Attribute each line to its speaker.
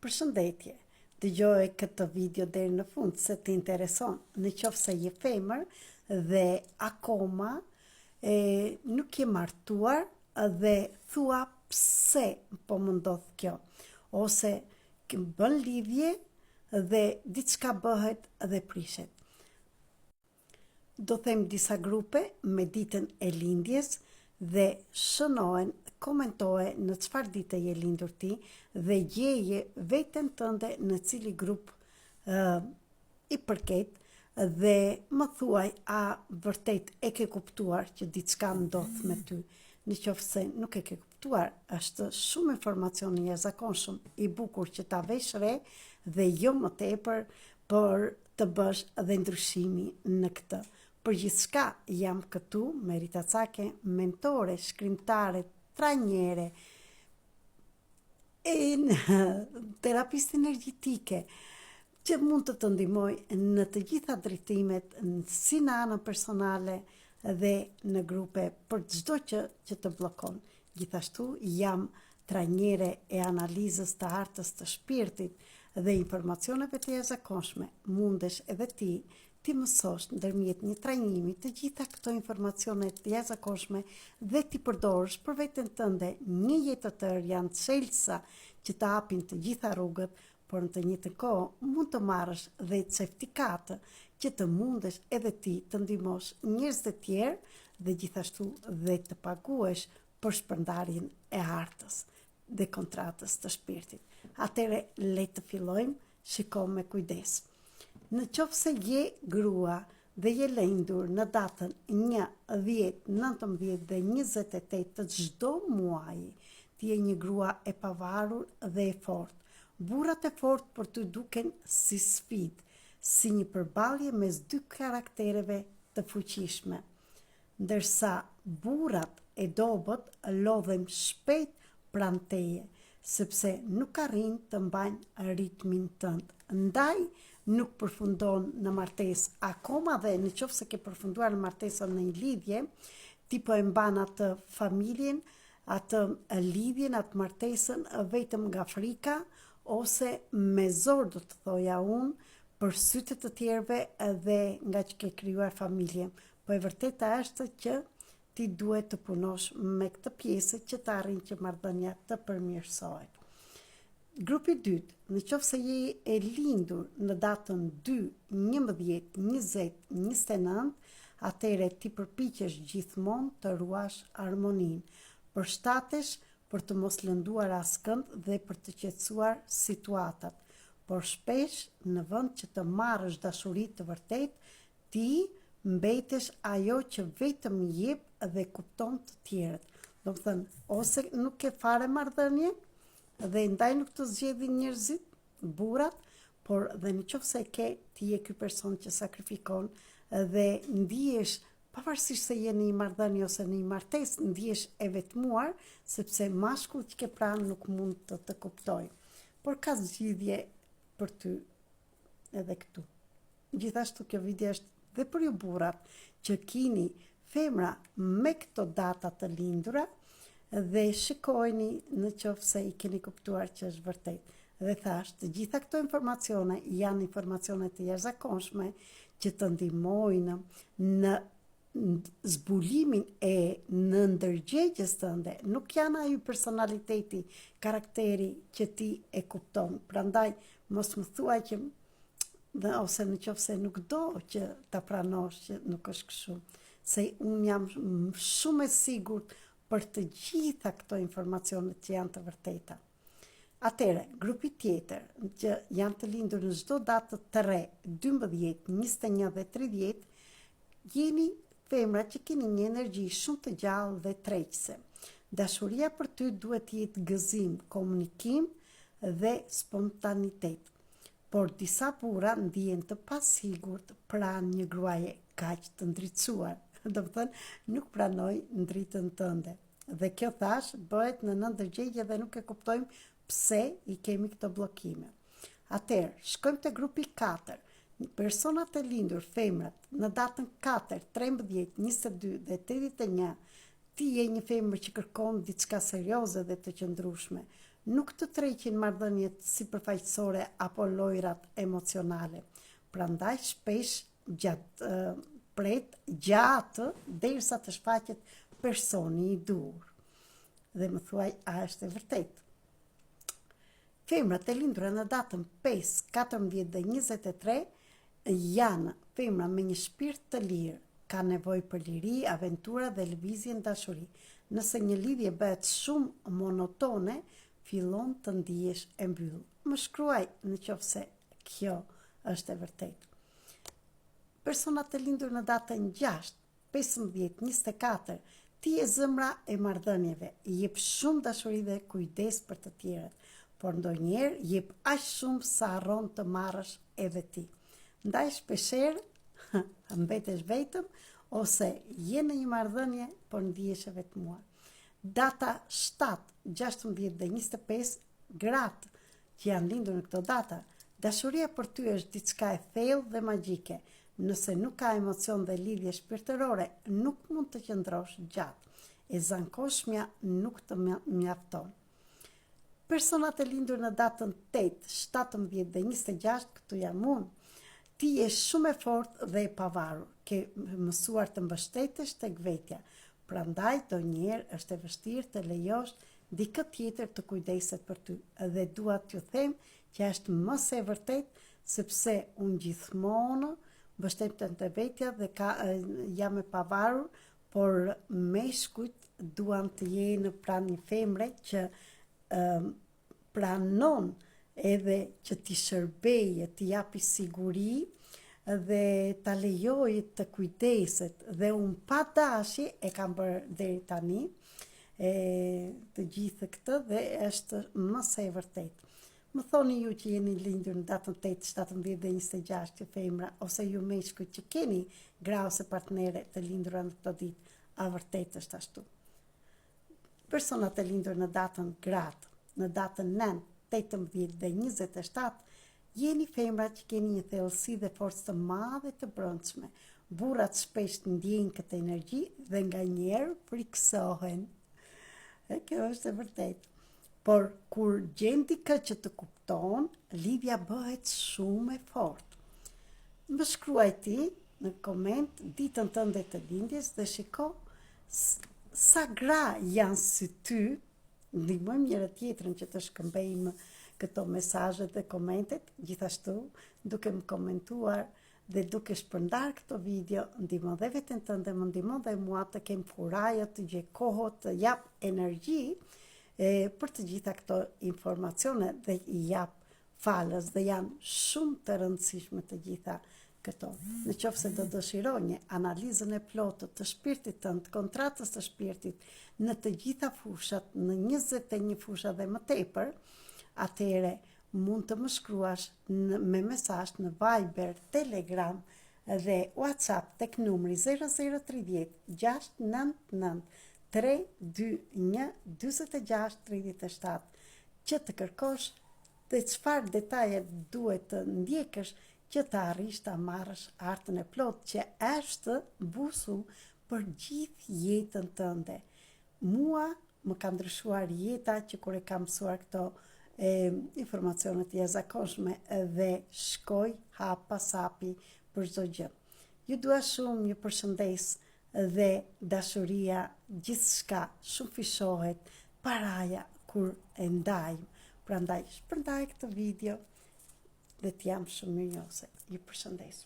Speaker 1: Përshëndetje, dëgjoje këtë video deri në fund se të intereson, në qoftë se je femër dhe akoma nuk je martuar dhe thua pse po më ndodh kjo, ose bën lidhje dhe diçka bëhet dhe prishet. Do them disa grupe me ditën e lindjes dhe shënohen, komentoje në çfarë dite je lindur ti dhe gjeje veten tënde në cili grup i përket dhe më thuaj a vërtet e ke kuptuar që diçka ndodh me ty. Në qoftë se nuk e ke kuptuar, është shumë informacion i jashtëzakonshëm i bukur që ta vesh re dhe jo më tepër për të bësh dhe ndryshimi në këtë. Për gjithçka jam këtu, Merita Cake, mentore, shkrimtare, trajnere, terapiste energjetike, që mund të ndihmoj në të gjitha drejtimet, si në anën personale dhe në grupe për çdo që të bllokon. Gjithashtu jam trajnere e analizës të artës të shpirtit dhe informacioneve të jashtëzakonshme. Mundesh edhe ti mësosh ndërmjet një trajnimi të gjitha këto informacione të jashtëzakonshme dhe ti përdorësh për veten tënde një jetë të tërë, janë çelësa që të hapin të gjitha rrugët, por në të njëjtën kohë mund të marrësh dhe certifikate që të mundesh edhe ti të ndihmosh njerëz të tjerë dhe gjithashtu dhe të paguesh për shpërndarjen e artës dhe kontratës të shpirtit. Atëre le të fillojmë, shiko me kujdes. Në qoftë se je grua dhe je lindur në datën 1, 10, 19 dhe 28 të çdo muaji, ti je një grua e pavarur dhe e fortë. Burrat e fortë për ty duken si sfidë, si një përballje mes dy karaktereve të fuqishme, ndërsa burrat e dobët lodhen shpejt pranë teje, sepse nuk arrin të mbajnë ritmin tënd. Ndaj nuk përfundon në martesë, akoma dhe në qoftë se ke përfunduar në martesën në një lidhje, ti po e mban atë familjen, atë lidhjen, atë martesën vetëm nga frika, ose me zor do të thoja unë, për sytë të tjerëve edhe nga që ke krijuar familje. Po e vërteta është që ti duhet të punosh me këtë pjesë që të arrin që marrëdhënia të përmirësohet. Grupi 2, në qoftë se je e lindur në datën 2, 11, 20, 29, atëre ti përpiqesh gjithmonë të ruash harmoninë, përshtatesh për të mos lënduar askënd dhe për të qetësuar situatat, por shpesh në vend që të marrësh dashuri të vërtet, ti mbetesh ajo që vetëm jep dhe kupton të tjerët. Do të thënë, ose nuk ke fare marrëdhënie dhe ndaj nuk të zgjedhin njerëzit, burrat, por dhe në qoftë se ti je ky person që sakrifikon dhe ndihesh pavarësisht se je në një marrëdhënie ose në një martesë, ndihesh e vetmuar, sepse mashkulli që ke pranë nuk mund të kuptojë. Por ka zgjidhje për ty edhe këtu. Gjithashtu kjo video është dhe për ju burrat që keni femra me këto data të lindura dhe shikojni në qoftë se i keni kuptuar që është vërtet. Dhe thash, të gjitha këto informacione janë informacione të jashtëzakonshme që të ndihmojnë në zbulimin e në ndërgjegjes tënde. Nuk janë ai personaliteti, karakteri që ti e kupton. Prandaj mos më thuaj që ose në qoftë se nuk do që ta pranosh që nuk është kështu, se unë jam shumë e sigurt për të gjitha këto informacione që janë të vërteta. Atëre, grupi tjetër që janë të lindur në çdo datë 3, 12, 21 dhe 30, jeni femra që keni një energji shumë të gjallë dhe tërheqëse. Dashuria për ty duhet të jetë gëzim, komunikim dhe spontanitet. Por disa burra ndihen të pasigurt pranë një gruaje kaq të ndritësuar. Do të thënë, nuk pranoj ndritën tënde. Dhe kjo thash bëhet në ndërgjegje dhe nuk e kuptojmë pse i kemi këto bllokime. Atëherë, shkojmë te grupi 4. Personat e lindur, femrat, në datën 4, 13, 22 dhe 81, ti je një femër që kërkon diçka serioze dhe të qëndrueshme. nuk të tërheqin marrëdhëniet sipërfaqësore apo lojrat emocionale. Prandaj shpesh gjatë derisa të shfaqet personi i dur. Dhe më thuaj, a është e vërtetë? Femrat e lindura në datën 5, 14 dhe 23 janë femra me një shpirt të lirë, ka nevojë për liri, aventura dhe lëvizje në dashuri. Nëse një lidhje bëhet shumë monotone, fillon të ndihesh e mbyllur. Më shkruaj nëse kjo është e vërtetë. Personat e lindur në datën 6, 15, 24, ti je zëmra e marrëdhënieve, jep shumë dashuri dhe kujdes për të tjerët, por ndonjëherë jep aq shumë sa harron të marrësh edhe ti. Ndaj shpeshherë mbetesh vetëm ose je në një marrëdhënie por ndihesh e vetmuar. Data 7, 16 dhe 25, gratë që janë lindur në këto data, dashuria për ty është diçka e thellë dhe magjike. Nëse nuk ka emocion dhe lidhje shpirtërore, nuk mund të qëndrosh gjatë. E zankoshmja nuk të mjafton. Personat e lindur në datën 8, 17 dhe 26, këtu jam unë, ti je shumë e fortë dhe e pavarur, ke mësuar të mbështetesh tek vetja. Prandaj ndonjëherë është e vështirë të lejosh dikë tjetër të kujdeset për ty. Dhe dua t'ju them që është më së vërtetë, sepse unë gjithmonë mbështetem te vetja dhe jam e pavarur, por meshkujt duan të jenë pranë një femre që pranon edhe që t'i shërbeje, t'i japi siguri dhe t'a lejoj të kujdeset, dhe unë pa dashje e kam bërë deri tani të gjithë këtë dhe është më së vërtetë. Më thoni ju që jeni lindur në datën 8, 17 dhe 26 të femra, ose ju meshkujt që keni gra ose partnere të lindura në këto ditë, a vërtet është ashtu? Personat e lindur në datën gratë, në datën 9, 18 dhe 27, jeni femra që keni një thellësi dhe forcë të madhe të brendshme. Burrat shpesh ndjejnë këtë energji dhe nganjëherë friksohen. Kjo është e vërtetë. Por kur gjen dikë që të kupton, lidhja bëhet shumë e fortë. Më shkruaj ti në koment ditën tënde të lindjes dhe shiko sa gra janë si ty. Ndihmojmë njëra tjetrën që të shkëmbejmë këto mesazhe dhe komentet, gjithashtu duke më komentuar dhe duke shpërndar këto video, ndihmon dhe veten tënde, më ndihmon dhe mua të kem kurajo, të gjej kohë, të jap energji për të gjitha këto informacione dhe i jap falës dhe janë shumë të rëndësishme të gjitha këto. Në qoftë se do dëshironi analizën e plotë të shpirtit tënd, kontratës të shpirtit në të gjitha fushat, në 21 fusha dhe më tepër, atëherë mund të më shkruash me mesazh në Viber, Telegram dhe WhatsApp tek numri 0030 699 321 46 37 që të kërkosh dhe çfarë detaje duhet të ndjekësh që të arrish të marrësh artën e plot që është busull për gjithë jetën tënde. Mua më ka ndryshuar jeta që kur e kam mësuar këto informacionet të jashtëzakonshme dhe shkoj hap pas hapi për çdo gjë. Ju dua shumë, ju përshëndes dhe dashuria gjithçka shumë fishohet, paraja kur e ndajmë. Prandaj shpërndaj këtë video dhe t'jam shumë mirënjohëse. Ju përshëndes.